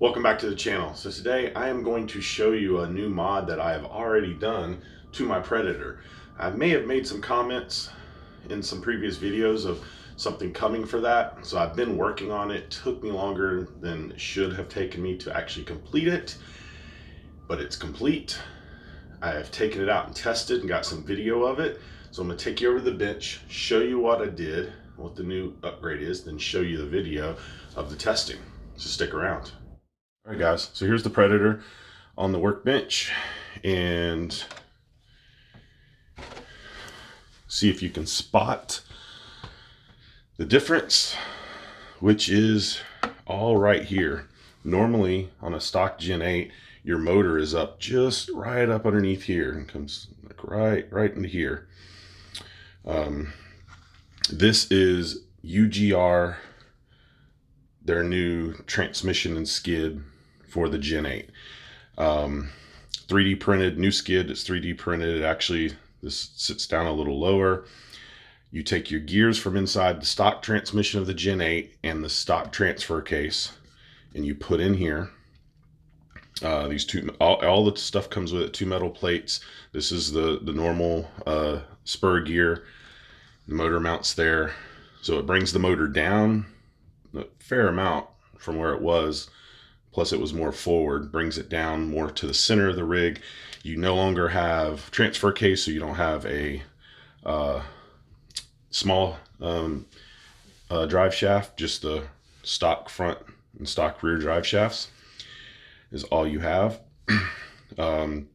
Welcome back to the channel. So today I am going to show you a new mod that I have already done to my Predator. I may have made some comments in some previous videos of something coming for that. So I've been working on it. It took me longer than it should have taken me to actually complete it, but it's complete. I have taken it out and tested and got some video of it. So I'm going to take you over to the bench, show you what I did, what the new upgrade is, then show you the video of the testing. So stick around. All right, guys, so here's the Predator on the workbench, and see if you can spot the difference, which is all right here. Normally on a stock Gen 8, your motor is up just right up underneath here and comes like right into here. This is UGR, their new transmission and skid for the Gen 8. 3D printed, new skid. It's 3D printed. It actually, this sits down a little lower. You take your gears from inside the stock transmission of the Gen 8 and the stock transfer case, and you put in here. These two, all the stuff comes with it. 2 metal plates. This is the normal spur gear. The motor mounts there, so it brings the motor down a fair amount from where it was. Plus it was more forward, brings it down more to the center of the rig. You no longer have transfer case, so you don't have a small drive shaft. Just the stock front and stock rear drive shafts is all you have. And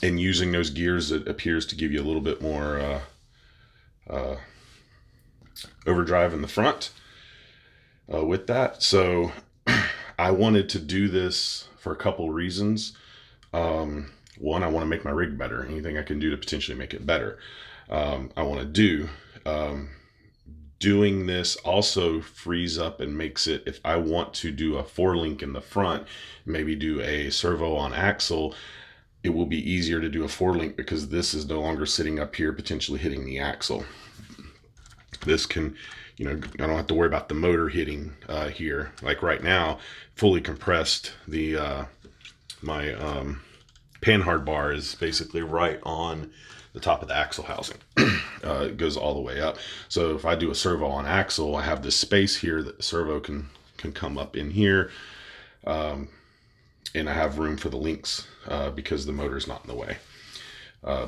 using those gears, it appears to give you a little bit more overdrive in the front with that. So I wanted to do this for a couple reasons. One, I want to make my rig better. Anything I can do to potentially make it better, I want to do. Doing this also frees up and makes it, if I want to do a 4-link in the front, maybe do a servo on axle, it will be easier to do a 4-link because this is no longer sitting up here potentially hitting the axle. This can, I don't have to worry about the motor hitting here. Like right now, fully compressed, the my panhard bar is basically right on the top of the axle housing. It goes all the way up. So if I do a servo on axle, I have this space here that the servo can come up in here, and I have room for the links because the motor's not in the way.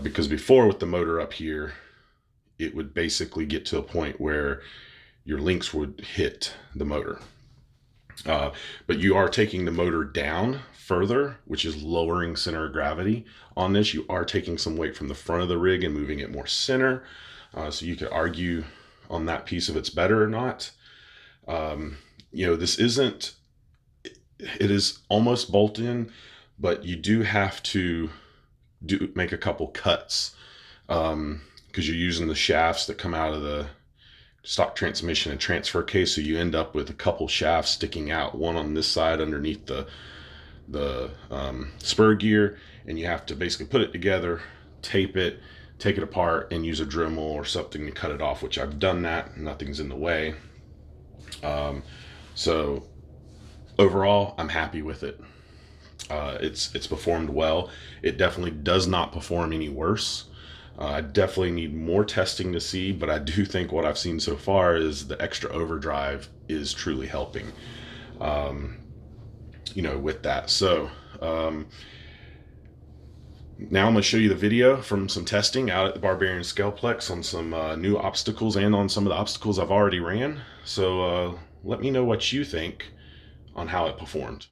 Because before, with the motor up here, it would basically get to a point where your links would hit the motor. But you are taking the motor down further, which is lowering center of gravity on this. You are taking some weight from the front of the rig and moving it more center. So you could argue on that piece if it's better or not. This isn't, it is almost bolt in, but you do have to make a couple cuts because you're using the shafts that come out of the stock transmission and transfer case, so you end up with a couple shafts sticking out, one on this side underneath the spur gear, and you have to basically put it together, tape it, take it apart, and use a Dremel or something to cut it off, which I've done that. Nothing's in the way. So overall, I'm happy with it. It's performed well. It definitely does not perform any worse. I definitely need more testing to see, but I do think what I've seen so far is the extra overdrive is truly helping, with that. So now I'm going to show you the video from some testing out at the Barbarian Scaleplex on some new obstacles and on some of the obstacles I've already ran. So let me know what you think on how it performed.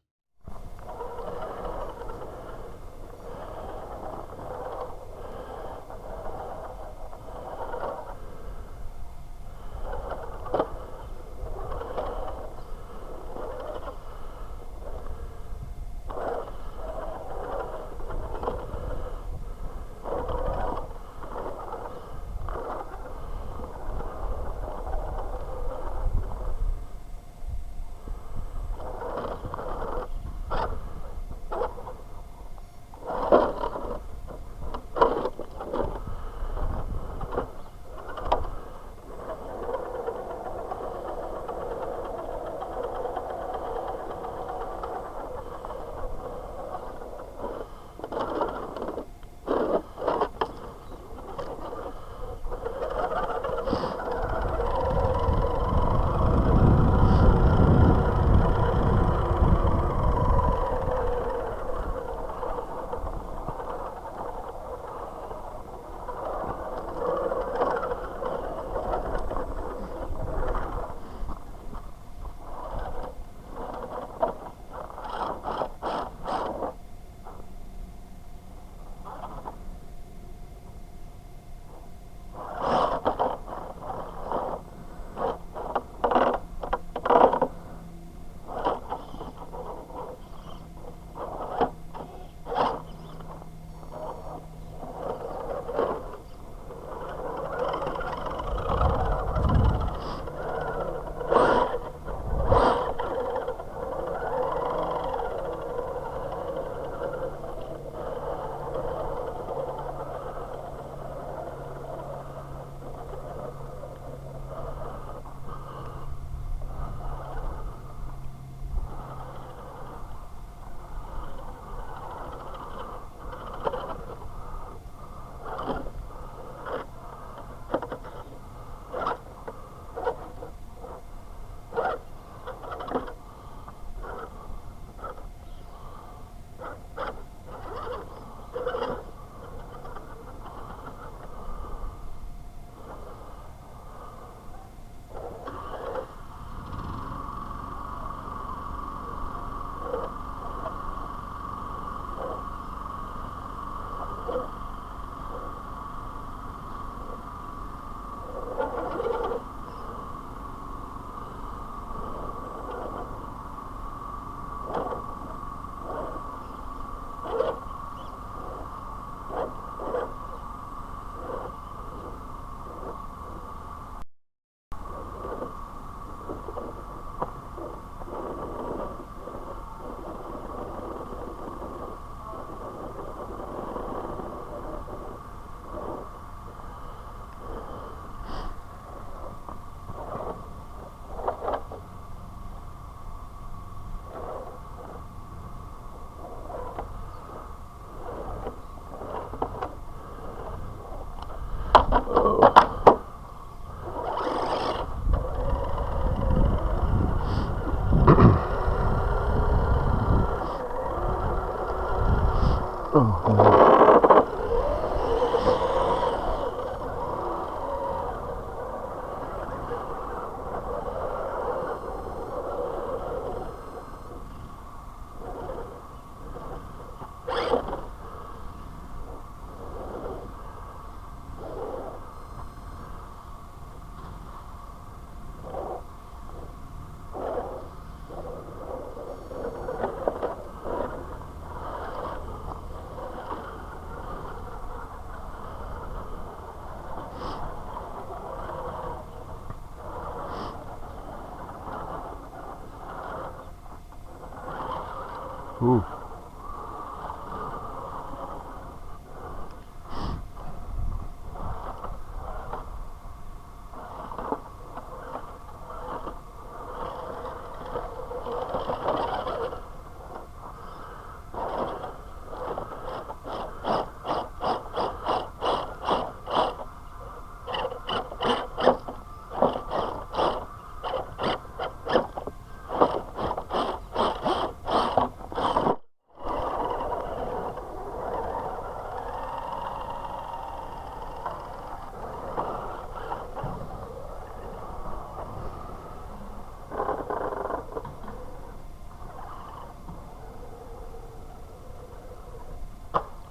Ooh.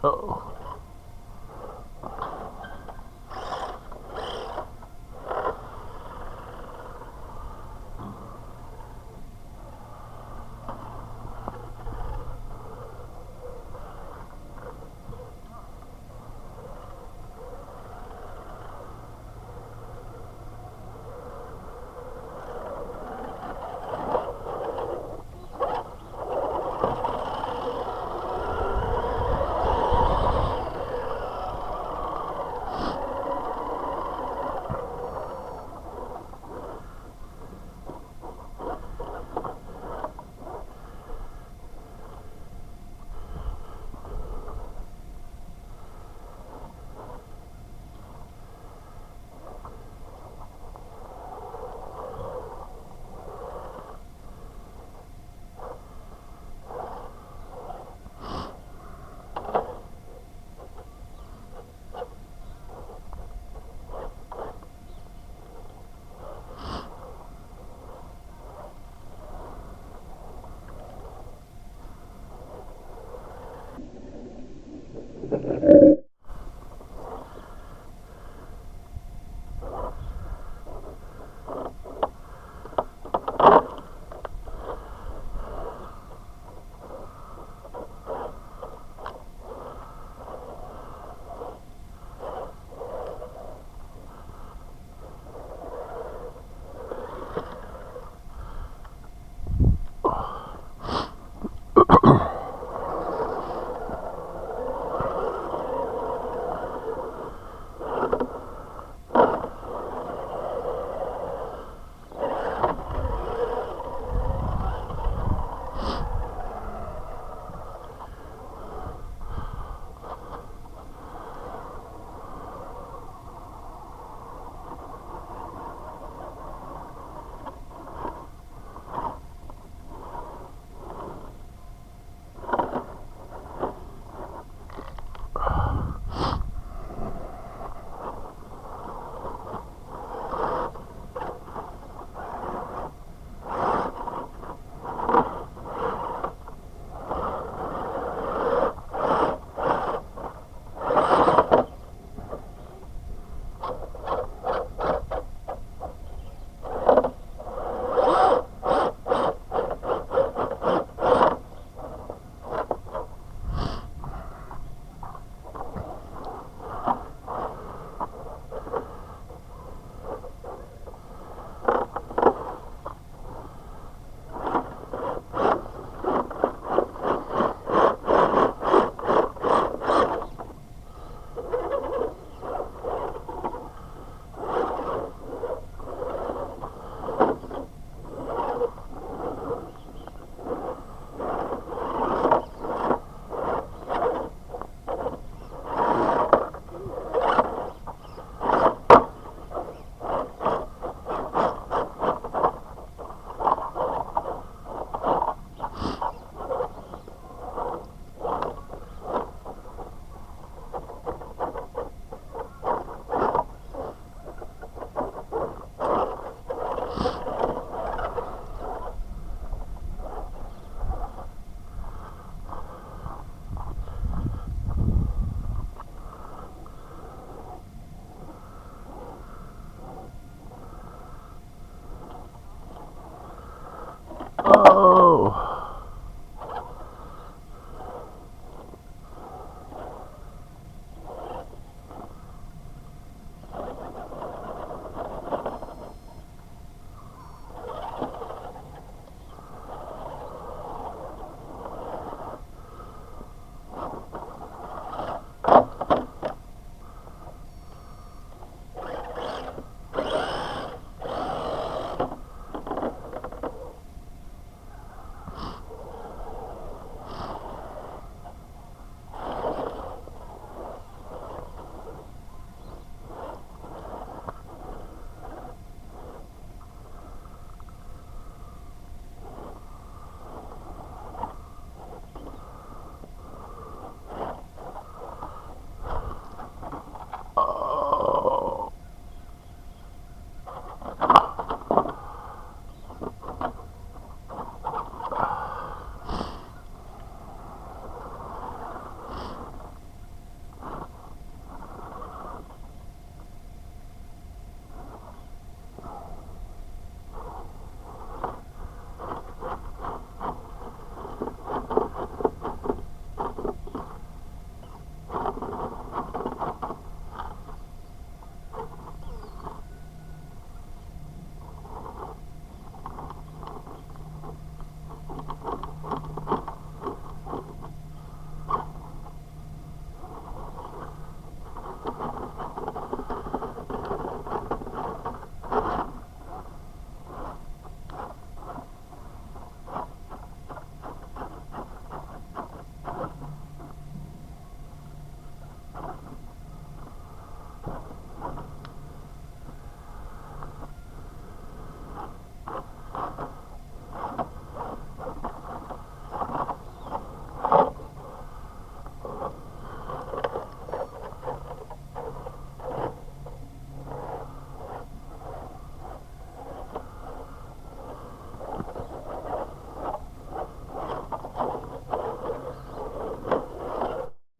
Uh-oh.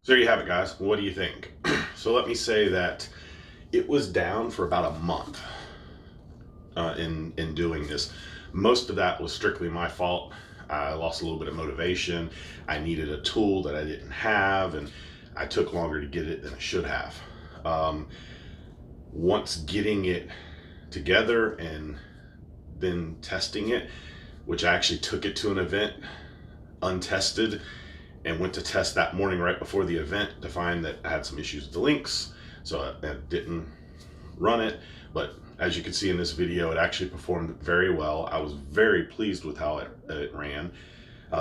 So there you have it, guys. What do you think? So let me say that it was down for about a month in doing this. Most of that was strictly my fault. I lost a little bit of motivation. I needed a tool that I didn't have, and I took longer to get it than I should have. Um, Once getting it together and then testing it, which I actually took it to an event untested and went to test that morning right before the event to find that I had some issues with the links, so I didn't run it. But as you can see in this video, it actually performed very well. I was very pleased with how it ran.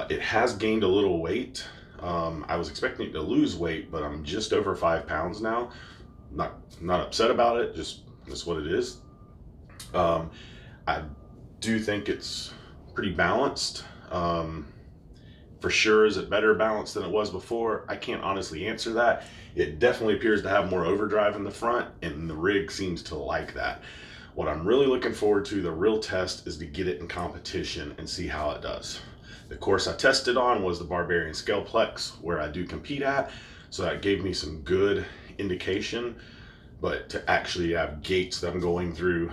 It has gained a little weight. I was expecting it to lose weight, but I'm just over 5 pounds now. Not upset about it, just that's what it is. I do think it's pretty balanced. For sure, is it better balanced than it was before? I can't honestly answer that. It definitely appears to have more overdrive in the front, and the rig seems to like that. What I'm really looking forward to, the real test, is to get it in competition and see how it does. The course I tested on was the Barbarian Scaleplex, where I do compete at, so that gave me some good indication. But to actually have gates that I'm going through,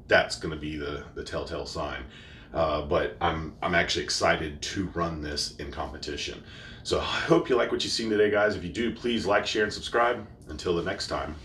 that's going to be the telltale sign. But I'm actually excited to run this in competition. So I hope you like what you've seen today, guys. If you do, please like, share, and subscribe. Until the next time.